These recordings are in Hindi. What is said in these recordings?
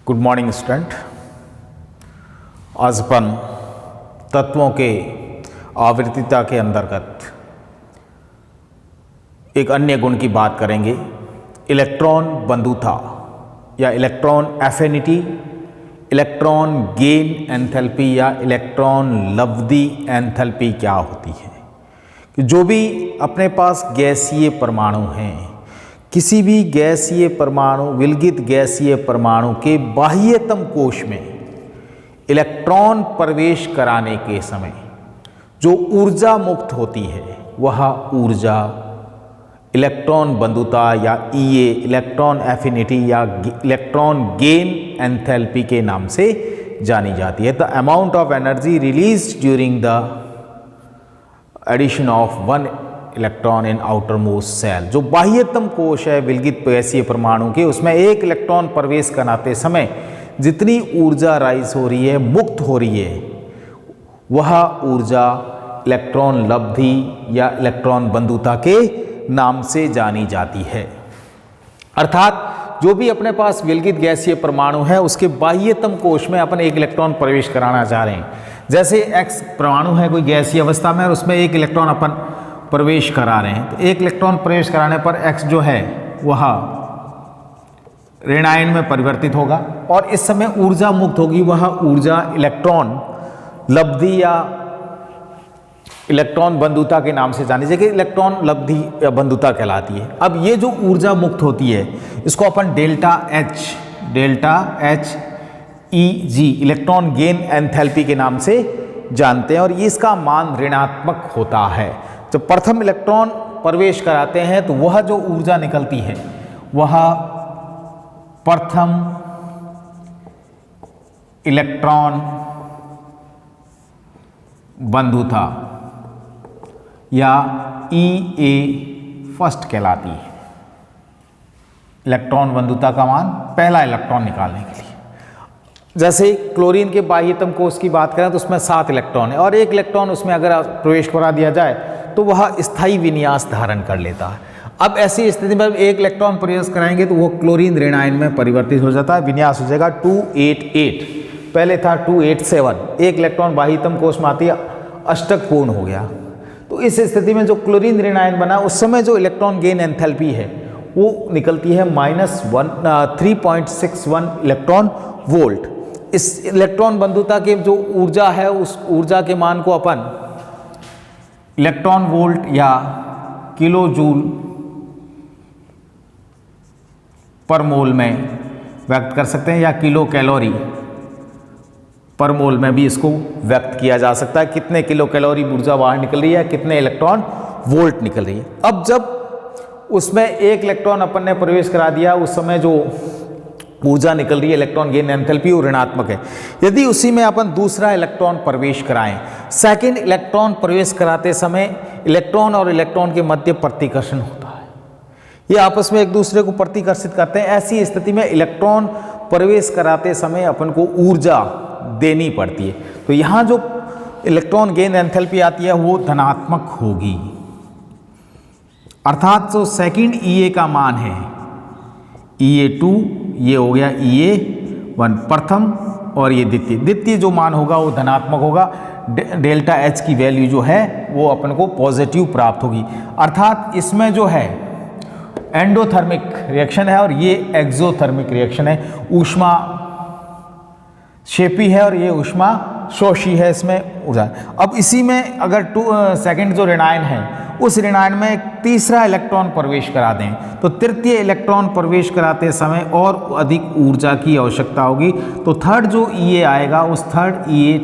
Good morning student. आज अपन तत्वों के आवृत्तिता के अंतर्गत एक अन्य गुण की बात करेंगे, इलेक्ट्रॉन बंधुता या electron affinity, electron gain enthalpy या इलेक्ट्रॉन लब्धि एंथैल्पी क्या होती है। कि जो भी अपने पास गैसीय परमाणु हैं, किसी भी गैसीय परमाणु, विलगित गैसीय परमाणु के बाह्यतम कोश में इलेक्ट्रॉन प्रवेश कराने के समय जो ऊर्जा मुक्त होती है वह ऊर्जा इलेक्ट्रॉन बंधुता या ईए, इलेक्ट्रॉन एफिनिटी या इलेक्ट्रॉन गेन एंथैल्पी के नाम से जानी जाती है। The amount of energy release during the addition of one electron in outermost shell, जो बाह्यतम कोश है विलगित गैसीय परमाणु के, उसमें एक इलेक्ट्रॉन प्रवेश कराते समय जितनी ऊर्जा राइज हो रही है, मुक्त हो रही है, वह ऊर्जा इलेक्ट्रॉन लब्धि या इलेक्ट्रॉन बंधुता के नाम से जानी जाती है। अर्थात जो भी अपने पास विलगित गैसीय परमाणु है उसके बाह्यतम कोश में अपन एक इलेक्ट्रॉन प्रवेश कराना चाह रहे हैं। जैसे एक्स परमाणु है कोई गैसीय अवस्था में और उसमें एक इलेक्ट्रॉन अपन प्रवेश करा रहे हैं, तो एक इलेक्ट्रॉन प्रवेश कराने पर एक्स जो है वह ऋणायन में परिवर्तित होगा और इस समय ऊर्जा मुक्त होगी, वह ऊर्जा इलेक्ट्रॉन लब्धि या इलेक्ट्रॉन बंधुता के नाम से जानी जाएगी, इलेक्ट्रॉन लब्धि या बंधुता कहलाती है। अब ये जो ऊर्जा मुक्त होती है इसको अपन डेल्टा एच ई जी इलेक्ट्रॉन गेन एंथैल्पी के नाम से जानते हैं और इसका मान ऋणात्मक होता है। जब प्रथम इलेक्ट्रॉन प्रवेश कराते हैं तो वह जो ऊर्जा निकलती है वह प्रथम इलेक्ट्रॉन बंधुता या ईए फर्स्ट कहलाती है। इलेक्ट्रॉन बंधुता का मान पहला इलेक्ट्रॉन निकालने के लिए। जैसे क्लोरीन के बाह्यतम कोश की बात करें तो उसमें 7 इलेक्ट्रॉन है और एक इलेक्ट्रॉन उसमें अगर प्रवेश करा दिया जाए तो वह स्थायी विन्यास धारण कर लेता है। अब ऐसी स्थिति में एक इलेक्ट्रॉन प्रवेश कराएंगे तो वो क्लोरीन ऋणायन में परिवर्तित हो जाता है, विन्यास हो जाएगा 288, पहले था 287, एक इलेक्ट्रॉन बाह्यतम कोश में आती है, अष्टक पूर्ण हो गया। तो इस स्थिति में जो क्लोरीन ऋणायन बना उस समय जो इलेक्ट्रॉन गेन एंथैल्पी है वो निकलती है -3.61 इलेक्ट्रॉन वोल्ट। इस इलेक्ट्रॉन बंधुता के जो ऊर्जा है उस ऊर्जा के मान को अपन इलेक्ट्रॉन वोल्ट या किलो जूल पर मोल में व्यक्त कर सकते हैं या किलो कैलोरी पर मोल में भी इसको व्यक्त किया जा सकता है। कितने किलो कैलोरी ऊर्जा बाहर निकल रही है, कितने इलेक्ट्रॉन वोल्ट निकल रही है। अब जब उसमें एक इलेक्ट्रॉन अपन ने प्रवेश करा दिया उस समय जो ऊर्जा निकल रही है इलेक्ट्रॉन गेन एंथैल्पी वो ऋणात्मक है। यदि उसी में अपन दूसरा इलेक्ट्रॉन प्रवेश कराएं, सेकंड इलेक्ट्रॉन प्रवेश कराते समय इलेक्ट्रॉन और इलेक्ट्रॉन के मध्य प्रतिकर्षण होता है, ये आपस में एक दूसरे को प्रतिकर्षित करते हैं। ऐसी स्थिति में इलेक्ट्रॉन प्रवेश कराते समय अपन को ऊर्जा देनी पड़ती है, तो यहाँ जो इलेक्ट्रॉन गेन एंथैल्पी आती है वो धनात्मक होगी। अर्थात जो सेकंड ईए का मान है EA2, ये हो गया EA1 प्रथम और ये द्वितीय जो मान होगा वो धनात्मक होगा। डेल्टा एच की वैल्यू जो है वो अपन को पॉजिटिव प्राप्त होगी। अर्थात इसमें जो है एंडोथर्मिक रिएक्शन है और ये एक्सोथर्मिक रिएक्शन है, ऊष्मा शेपी है और ये ऊष्मा शोषी है, इसमें ऊर्जा। अब इसी में अगर सेकंड जो ऋणायन है उस ऋणायन में एक तीसरा इलेक्ट्रॉन प्रवेश करा दें तो तृतीय इलेक्ट्रॉन प्रवेश कराते समय और अधिक ऊर्जा की आवश्यकता होगी। तो थर्ड जो ईए आएगा उस थर्ड ईए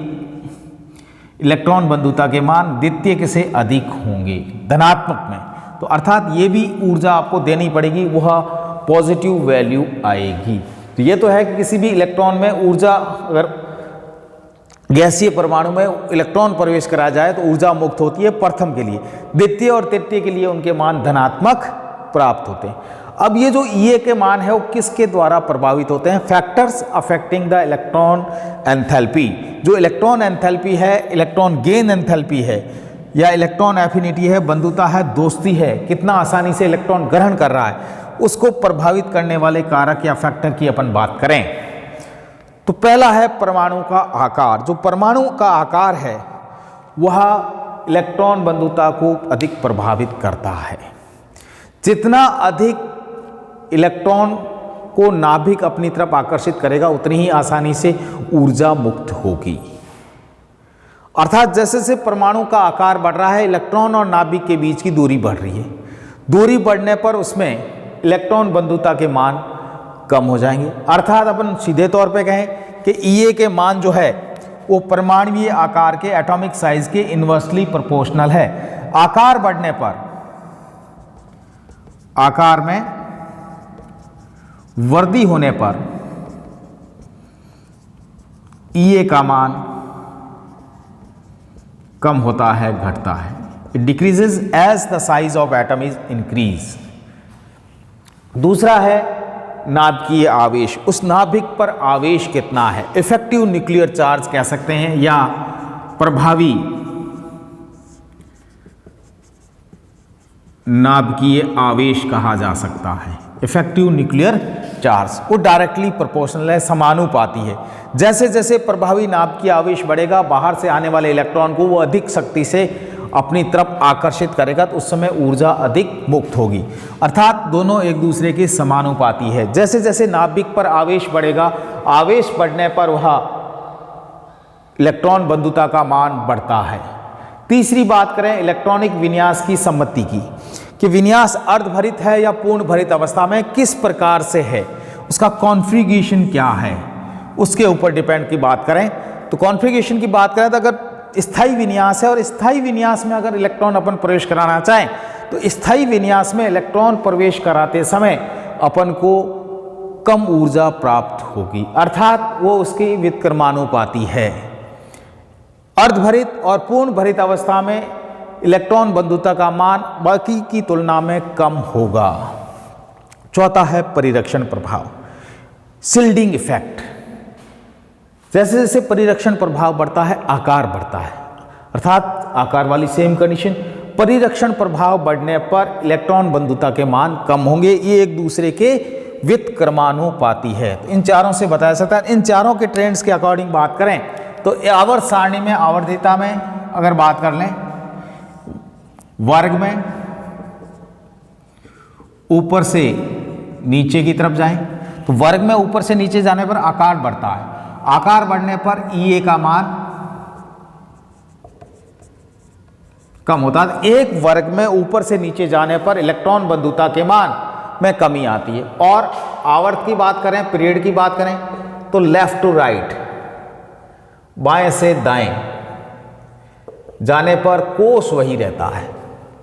इलेक्ट्रॉन बंधुता के मान द्वितीय के से अधिक होंगे धनात्मक में। तो अर्थात ये भी ऊर्जा आपको देनी पड़ेगी, वह पॉजिटिव वैल्यू आएगी। तो ये तो है कि किसी भी इलेक्ट्रॉन में ऊर्जा, अगर गैसीय परमाणु में इलेक्ट्रॉन प्रवेश करा जाए तो ऊर्जा मुक्त होती है प्रथम के लिए, द्वितीय और तृतीय के लिए उनके मान धनात्मक प्राप्त होते हैं। अब ये जो ईए के मान है वो किसके द्वारा प्रभावित होते हैं? Factors affecting the electron enthalpy. जो इलेक्ट्रॉन एंथैल्पी है, इलेक्ट्रॉन गेन एंथैल्पी है या इलेक्ट्रॉन एफिनिटी है, बंधुता है, दोस्ती है, कितना आसानी से इलेक्ट्रॉन ग्रहण कर रहा है, उसको प्रभावित करने वाले कारक या फैक्टर की अपन बात करें तो पहला है परमाणु का आकार। जो परमाणु का आकार है वह इलेक्ट्रॉन बंधुता को अधिक प्रभावित करता है। जितना अधिक इलेक्ट्रॉन को नाभिक अपनी तरफ आकर्षित करेगा उतनी ही आसानी से ऊर्जा मुक्त होगी। अर्थात जैसे जैसे परमाणु का आकार बढ़ रहा है, इलेक्ट्रॉन और नाभिक के बीच की दूरी बढ़ रही है। दूरी बढ़ने पर उसमें इलेक्ट्रॉन बंधुता के मान कम हो जाएंगे। अर्थात अपन सीधे तौर पे कहें कि Ea के मान जो है वो परमाणुीय आकार के एटॉमिक साइज के इन्वर्सली प्रोपोर्शनल है। आकार बढ़ने पर आकार में वृद्धि होने पर Ea का मान कम होता है, घटता है। It decreases as the size of atom is increase. दूसरा है नाभिकीय आवेश। उस नाभिक पर आवेश कितना है, इफेक्टिव न्यूक्लियर चार्ज कह सकते हैं या प्रभावी नाभिकीय आवेश कहा जा सकता है। इफेक्टिव न्यूक्लियर चार्ज वो डायरेक्टली प्रोपोर्शनल है, समानुपाती है। जैसे जैसे प्रभावी नाभिकीय आवेश बढ़ेगा, बाहर से आने वाले इलेक्ट्रॉन को वो अधिक शक्ति से अपनी तरफ आकर्षित करेगा, तो उस समय ऊर्जा अधिक मुक्त होगी। अर्थात दोनों एक दूसरे के समानुपाती है। जैसे जैसे नाभिक पर आवेश बढ़ेगा, आवेश बढ़ने पर वह इलेक्ट्रॉन बंधुता का मान बढ़ता है। तीसरी बात करें इलेक्ट्रॉनिक विन्यास की सम्मति की, कि विन्यास अर्धभरित है या पूर्ण भरित अवस्था में किस प्रकार से है, उसका कॉन्फ़िगरेशन क्या है, उसके ऊपर डिपेंड की बात करें तो कॉन्फ़िगरेशन की बात करें तो अगर स्थायी विन्यास है और स्थायी विन्यास में अगर इलेक्ट्रॉन अपन प्रवेश कराना चाहें तो स्थायी विन्यास में इलेक्ट्रॉन प्रवेश कराते समय अपन को कम ऊर्जा प्राप्त होगी। अर्थात वो उसकी व्युत्क्रमानुपाती है। अर्धभरित और पूर्ण भरित अवस्था में इलेक्ट्रॉन बंधुता का मान बाकी की तुलना में कम होगा। चौथा है परिरक्षण प्रभाव, शिल्डिंग इफेक्ट। जैसे जैसे परिरक्षण प्रभाव बढ़ता है आकार बढ़ता है, अर्थात आकार वाली सेम कंडीशन। परिरक्षण प्रभाव बढ़ने पर इलेक्ट्रॉन बंधुता के मान कम होंगे। ये एक दूसरे के व्युत्क्रमानुपाती है। तो इन चारों से बताया सकता है। इन चारों के ट्रेंड्स के अकॉर्डिंग बात करें तो आवर्त सारणी में आवर्धिता में अगर बात कर लें, वर्ग में ऊपर से नीचे की तरफ जाएं तो वर्ग में ऊपर से नीचे जाने पर आकार बढ़ता है। आकार बढ़ने पर Ea का मान कम होता है। एक वर्ग में ऊपर से नीचे जाने पर इलेक्ट्रॉन बंधुता के मान में कमी आती है। और आवर्त की बात करें, पीरियड की बात करें तो लेफ्ट टू राइट, बाएं से दाएं जाने पर कोष वही रहता है।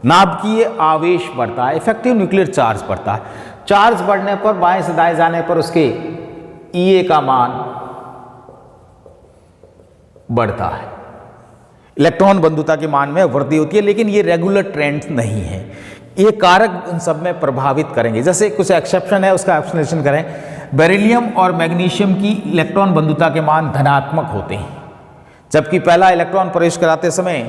नाभिकीय आवेश बढ़ता है, इफेक्टिव न्यूक्लियर चार्ज बढ़ता है। चार्ज बढ़ने पर बाएं से दाएं जाने पर उसके Ea का मान बढ़ता है। इलेक्ट्रॉन बंधुता के मान में वृद्धि होती है, लेकिन ये रेगुलर ट्रेंड नहीं है। ये कारक उन सब में प्रभावित करेंगे। जैसे कुछ एक्सेप्शन है, उसका एक्सप्लेनेशन करें। बेरिलियम और मैग्नीशियम की इलेक्ट्रॉन बंधुता के मान धनात्मक होते हैं, जबकि पहला इलेक्ट्रॉन प्रवेश कराते समय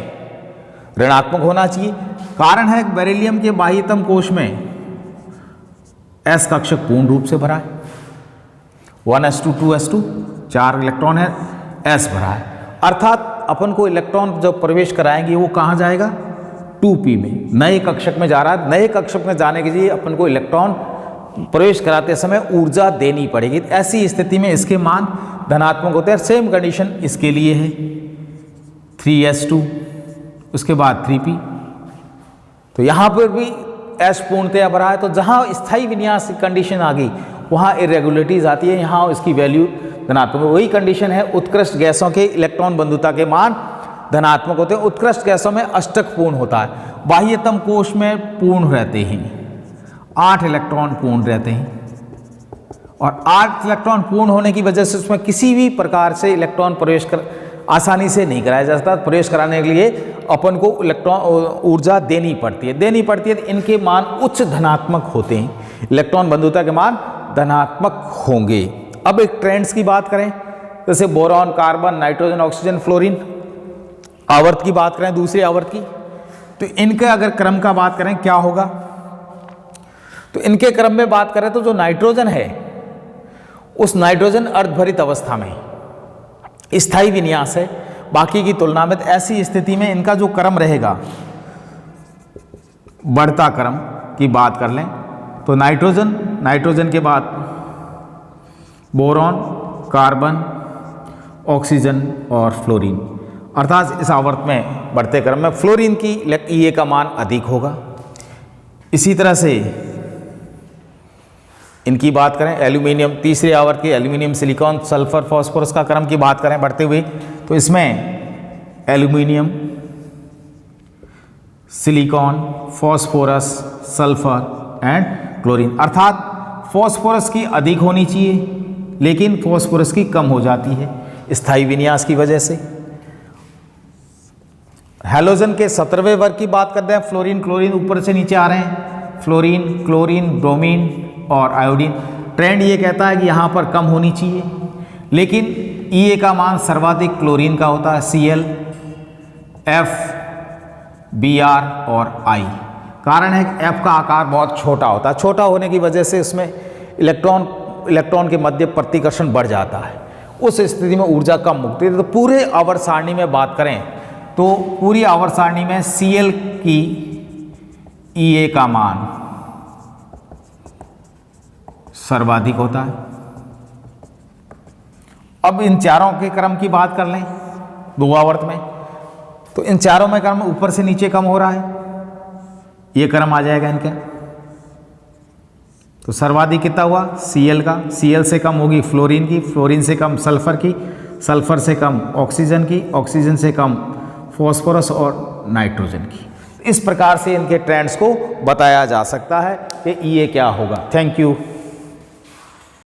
ऋणात्मक होना चाहिए। कारण है बेरिलियम के बाह्यतम कोश में s कक्षक पूर्ण रूप से भरा है, 1s2 2s2 4 इलेक्ट्रॉन है, s भरा है। अर्थात अपन को इलेक्ट्रॉन जब प्रवेश कराएंगे वो कहाँ जाएगा, 2p में, नए कक्षक में जा रहा है। नए कक्षक में जाने के लिए अपन को इलेक्ट्रॉन प्रवेश कराते समय ऊर्जा देनी पड़ेगी। ऐसी स्थिति में इसके मान धनात्मक होते हैं। सेम कंडीशन इसके लिए है, 3s2 उसके बाद 3p। तो यहाँ पर भी s पूर्णतया भरा है। तो जहाँ स्थायी विन्यास की कंडीशन आ गई वहाँ इरेगुलरिटीज आती है, यहाँ इसकी वैल्यू धनात्मक। वही कंडीशन है उत्कृष्ट गैसों के इलेक्ट्रॉन बंधुता के मान धनात्मक होते हैं। उत्कृष्ट गैसों में अष्टक पूर्ण होता है। बाह्यतम कोश में पूर्ण रहते हैं, 8 इलेक्ट्रॉन पूर्ण रहते हैं। और 8 इलेक्ट्रॉन पूर्ण होने की वजह से उसमें किसी भी प्रकार से इलेक्ट्रॉन प्रवेश आसानी से नहीं कराया जा सकता। प्रवेश कराने के लिए अपन को इलेक्ट्रॉन ऊर्जा देनी पड़ती है। तो इनके मान उच्च धनात्मक होते हैं। इलेक्ट्रॉन बंधुता के मान धनात्मक होंगे। अब एक ट्रेंड्स की बात करें, जैसे boron, carbon, nitrogen, oxygen, fluorine. आवर्त की बात करें, दूसरी आवर्त की, तो इनके अगर क्रम का बात करें क्या होगा, तो इनके क्रम में बात करें तो जो नाइट्रोजन है उस नाइट्रोजन अर्धभरित अवस्था में स्थायी विन्यास है बाकी की तुलना में। ऐसी स्थिति में इनका जो क्रम रहेगा, बढ़ता क्रम की बात कर लें तो नाइट्रोजन के बाद बोरॉन, कार्बन, ऑक्सीजन और फ्लोरीन, अर्थात इस आवर्त में बढ़ते क्रम में फ्लोरीन की Ea का मान अधिक होगा। इसी तरह से इनकी बात करें एल्यूमिनियम, तीसरे आवर्त के एल्यूमिनियम, सिलिकॉन, सल्फर, फास्फोरस का क्रम की बात करें बढ़ते हुए तो इसमें aluminium, silicon, phosphorus, sulphur and chlorine, अर्थात फास्फोरस की अधिक होनी चाहिए लेकिन फास्फोरस की कम हो जाती है स्थायी विन्यास की वजह से। हैलोजन के 17वें वर्ग की बात करते हैं, फ्लोरीन, क्लोरीन ऊपर से नीचे आ रहे हैं, फ्लोरीन, क्लोरीन, ब्रोमीन और आयोडीन। ट्रेंड ये कहता है कि यहाँ पर कम होनी चाहिए लेकिन Ea का मान सर्वाधिक क्लोरीन का होता है, Cl, F, Br और I। कारण है कि F का आकार बहुत छोटा होता है, छोटा होने की वजह से उसमें इलेक्ट्रॉन के मध्य प्रतिकर्षण बढ़ जाता है, उस स्थिति में ऊर्जा कम मुक्ति है। तो पूरे आवर्त सारणी में बात करें तो पूरी आवर्त सारणी में Cl की Ea का मान सर्वाधिक होता है। अब इन चारों के क्रम की बात कर लें दो आवर्त में तो इन चारों में क्रम ऊपर से नीचे कम हो रहा है, ये क्रम आ जाएगा इनका। तो सर्वाधिक कितना हुआ Cl का, Cl से कम होगी फ्लोरीन की, फ्लोरीन से कम सल्फर की, सल्फर से कम ऑक्सीजन की, ऑक्सीजन से कम फॉस्फोरस और नाइट्रोजन की। इस प्रकार से इनके ट्रेंड्स को बताया जा सकता है कि Ea क्या होगा। Thank you.